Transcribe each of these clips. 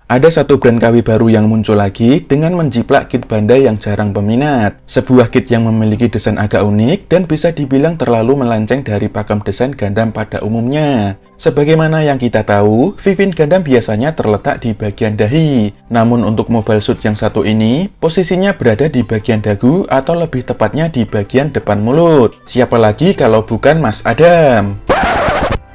Ada satu brand KW baru yang muncul lagi dengan menjiplak kit Bandai yang jarang peminat. Sebuah kit yang memiliki desain agak unik dan bisa dibilang terlalu melenceng dari pakem desain Gundam pada umumnya. Sebagaimana yang kita tahu, Vivin Gundam biasanya terletak di bagian dahi. Namun untuk Mobile Suit yang satu ini, posisinya berada di bagian dagu atau lebih tepatnya di bagian depan mulut. Siapa lagi kalau bukan Mas Adam?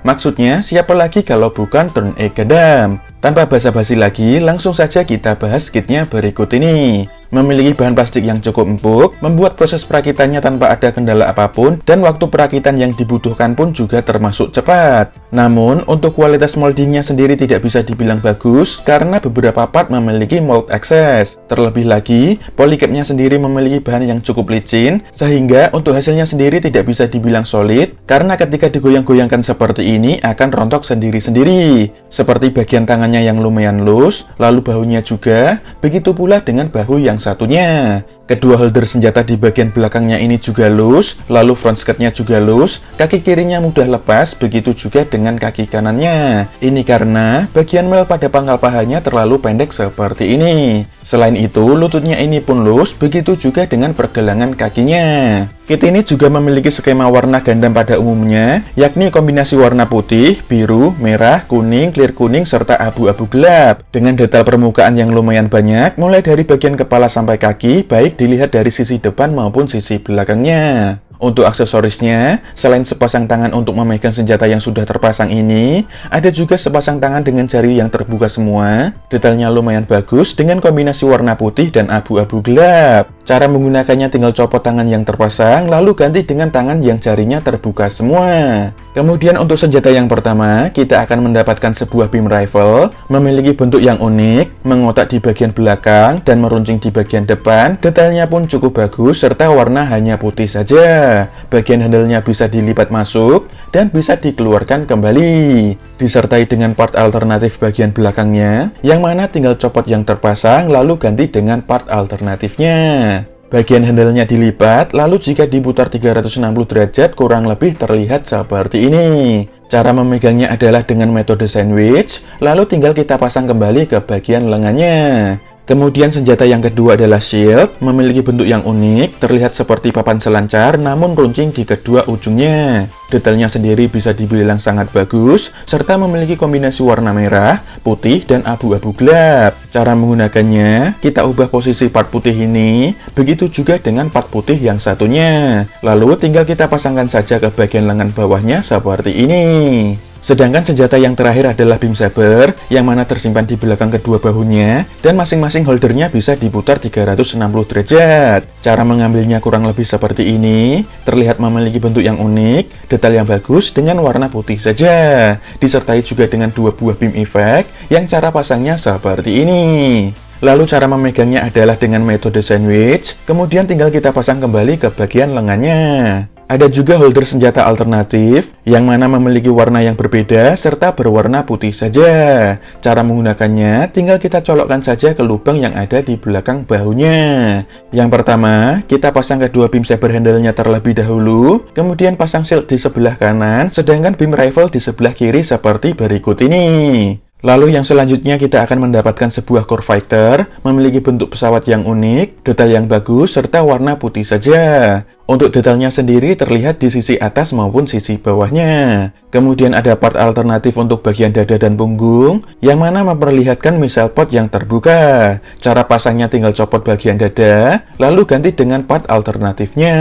Maksudnya, siapa lagi kalau bukan Turn A Gundam? Tanpa basa-basi lagi, langsung saja kita bahas kitnya berikut ini. Memiliki bahan plastik yang cukup empuk, membuat proses perakitannya tanpa ada kendala apapun, dan waktu perakitan yang dibutuhkan pun juga termasuk cepat. Namun, untuk kualitas moldingnya sendiri tidak bisa dibilang bagus, karena beberapa part memiliki mold excess. Terlebih lagi, polycapnya sendiri memiliki bahan yang cukup licin, sehingga untuk hasilnya sendiri tidak bisa dibilang solid, karena ketika digoyang-goyangkan seperti ini akan rontok sendiri-sendiri. Seperti bagian tangannya yang lumayan loose, lalu bahunya juga, begitu pula dengan bahu yang satunya. Kedua holder senjata di bagian belakangnya ini juga loose, lalu front skirtnya juga loose, kaki kirinya mudah lepas, begitu juga dengan kaki kanannya. Ini karena bagian mel pada pangkal pahanya terlalu pendek seperti ini. Selain itu, lututnya ini pun loose, begitu juga dengan pergelangan kakinya. Kit ini juga memiliki skema warna Gundam pada umumnya, yakni kombinasi warna putih, biru, merah, kuning, clear kuning, serta abu-abu gelap. Dengan detail permukaan yang lumayan banyak, mulai dari bagian kepala sampai kaki, baik dilihat dari sisi depan maupun sisi belakangnya. Untuk aksesorisnya, selain sepasang tangan untuk memegang senjata yang sudah terpasang ini, ada juga sepasang tangan dengan jari yang terbuka semua. Detailnya lumayan bagus dengan kombinasi warna putih dan abu-abu gelap. Cara menggunakannya tinggal copot tangan yang terpasang, lalu ganti dengan tangan yang jarinya terbuka semua. Kemudian untuk senjata yang pertama, kita akan mendapatkan sebuah beam rifle, memiliki bentuk yang unik, mengotak di bagian belakang, dan meruncing di bagian depan. Detailnya pun cukup bagus, serta warna hanya putih saja. Bagian handle-nya bisa dilipat masuk, dan bisa dikeluarkan kembali. Disertai dengan part alternatif bagian belakangnya, yang mana tinggal copot yang terpasang, lalu ganti dengan part alternatifnya. Bagian handle-nya dilipat, lalu jika diputar 360 derajat kurang lebih terlihat seperti ini. Cara memegangnya adalah dengan metode sandwich, lalu tinggal kita pasang kembali ke bagian lengannya. Kemudian senjata yang kedua adalah shield, memiliki bentuk yang unik, terlihat seperti papan selancar namun runcing di kedua ujungnya. Detailnya sendiri bisa dibilang sangat bagus, serta memiliki kombinasi warna merah, putih, dan abu-abu gelap. Cara menggunakannya, kita ubah posisi part putih ini, begitu juga dengan part putih yang satunya. Lalu tinggal kita pasangkan saja ke bagian lengan bawahnya seperti ini. Sedangkan senjata yang terakhir adalah beam saber, yang mana tersimpan di belakang kedua bahunya, dan masing-masing holdernya bisa diputar 360 derajat. Cara mengambilnya kurang lebih seperti ini, terlihat memiliki bentuk yang unik, detail yang bagus dengan warna putih saja, disertai juga dengan dua buah beam effect, yang cara pasangnya seperti ini. Lalu cara memegangnya adalah dengan metode sandwich, kemudian tinggal kita pasang kembali ke bagian lengannya. Ada juga holder senjata alternatif, yang mana memiliki warna yang berbeda, serta berwarna putih saja. Cara menggunakannya, tinggal kita colokkan saja ke lubang yang ada di belakang bahunya. Yang pertama, kita pasang kedua beam saber handle-nya terlebih dahulu, kemudian pasang shield di sebelah kanan, sedangkan beam rifle di sebelah kiri seperti berikut ini. Lalu yang selanjutnya kita akan mendapatkan sebuah core fighter, memiliki bentuk pesawat yang unik, detail yang bagus, serta warna putih saja. Untuk detailnya sendiri terlihat di sisi atas maupun sisi bawahnya. Kemudian ada part alternatif untuk bagian dada dan punggung, yang mana memperlihatkan missile pod yang terbuka. Cara pasangnya tinggal copot bagian dada, lalu ganti dengan part alternatifnya.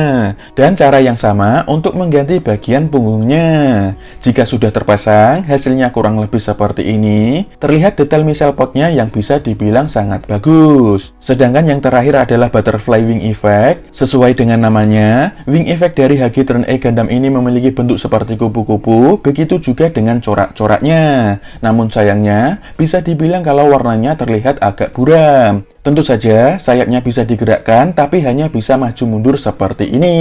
Dan cara yang sama untuk mengganti bagian punggungnya. Jika sudah terpasang, hasilnya kurang lebih seperti ini. Terlihat detail missile podnya yang bisa dibilang sangat bagus. Sedangkan yang terakhir adalah butterfly wing effect. Sesuai dengan namanya, wing effect dari HG Turn A Gundam ini memiliki bentuk seperti kupu-kupu, begitu juga dengan corak-coraknya. Namun sayangnya, bisa dibilang kalau warnanya terlihat agak buram. Tentu saja, sayapnya bisa digerakkan, tapi hanya bisa maju mundur seperti ini.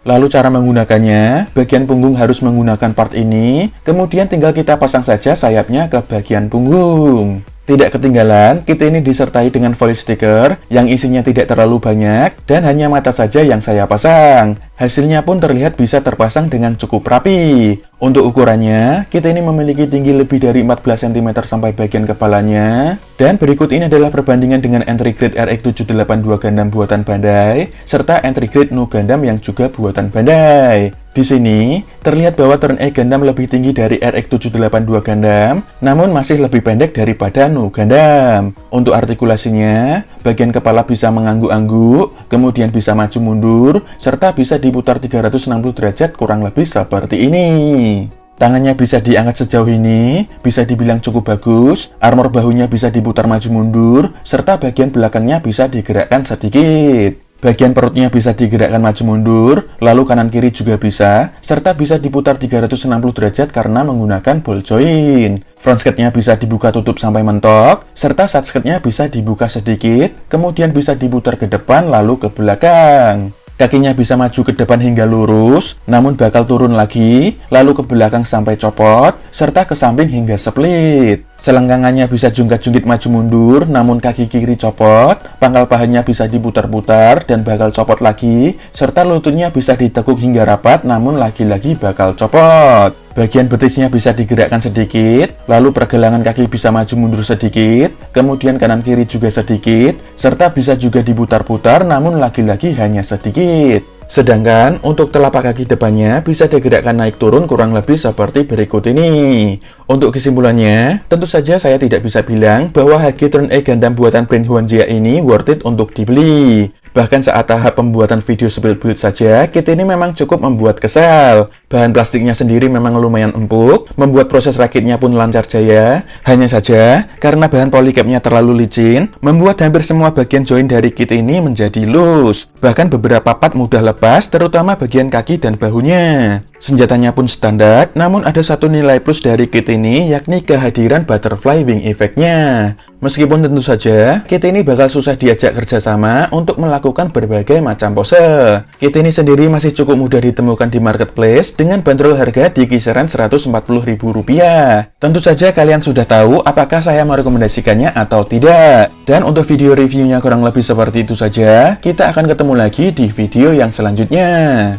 Lalu cara menggunakannya, bagian punggung harus menggunakan part ini, kemudian tinggal kita pasang saja sayapnya ke bagian punggung. Tidak ketinggalan, kit ini disertai dengan foil stiker yang isinya tidak terlalu banyak dan hanya mata saja yang saya pasang. Hasilnya pun terlihat bisa terpasang dengan cukup rapi. Untuk ukurannya, kit ini memiliki tinggi lebih dari 14 cm sampai bagian kepalanya. Dan berikut ini adalah perbandingan dengan entry grade RX-782 Gundam buatan Bandai, serta entry grade Nu Gundam yang juga buatan Bandai. Di sini, terlihat bahwa Turn A Gundam lebih tinggi dari RX-782 Gundam, namun masih lebih pendek daripada Nu Gundam. Untuk artikulasinya, bagian kepala bisa mengangguk-angguk, kemudian bisa maju mundur, serta bisa diputar 360 derajat kurang lebih seperti ini. Tangannya bisa diangkat sejauh ini, bisa dibilang cukup bagus, armor bahunya bisa diputar maju mundur, serta bagian belakangnya bisa digerakkan sedikit. Bagian perutnya bisa digerakkan maju mundur, lalu kanan kiri juga bisa, serta bisa diputar 360 derajat karena menggunakan ball joint. Front skirtnya bisa dibuka tutup sampai mentok, serta side skirtnya bisa dibuka sedikit, kemudian bisa diputar ke depan lalu ke belakang. Kakinya bisa maju ke depan hingga lurus, namun bakal turun lagi, lalu ke belakang sampai copot, serta ke samping hingga split. Selangkangannya bisa jungkat-jungkit maju mundur, namun kaki kiri copot, pangkal pahanya bisa diputar-putar dan bakal copot lagi, serta lututnya bisa ditekuk hingga rapat, namun lagi-lagi bakal copot. Bagian betisnya bisa digerakkan sedikit, lalu pergelangan kaki bisa maju mundur sedikit, kemudian kanan kiri juga sedikit, serta bisa juga diputar-putar namun lagi-lagi hanya sedikit. Sedangkan untuk telapak kaki depannya bisa digerakkan naik turun kurang lebih seperti berikut ini. Untuk kesimpulannya, tentu saja saya tidak bisa bilang bahwa HG Turn A Gundam buatan brand Huanjia ini worth it untuk dibeli. Bahkan saat tahap pembuatan video build saja, kit ini memang cukup membuat kesal. Bahan plastiknya sendiri memang lumayan empuk, membuat proses rakitnya pun lancar jaya. Hanya saja, karena bahan polycapnya terlalu licin, membuat hampir semua bagian join dari kit ini menjadi loose. Bahkan beberapa part mudah lepas, terutama bagian kaki dan bahunya. Senjatanya pun standar, namun ada satu nilai plus dari kit ini, yakni kehadiran butterfly wing effect-nya. Meskipun tentu saja, kit ini bakal susah diajak kerjasama untuk melakukan berbagai macam pose. Kit ini sendiri masih cukup mudah ditemukan di marketplace dengan bandrol harga di kisaran Rp140.000. Tentu saja kalian sudah tahu apakah saya merekomendasikannya atau tidak. Dan untuk video reviewnya kurang lebih seperti itu saja, kita akan ketemu lagi di video yang selanjutnya.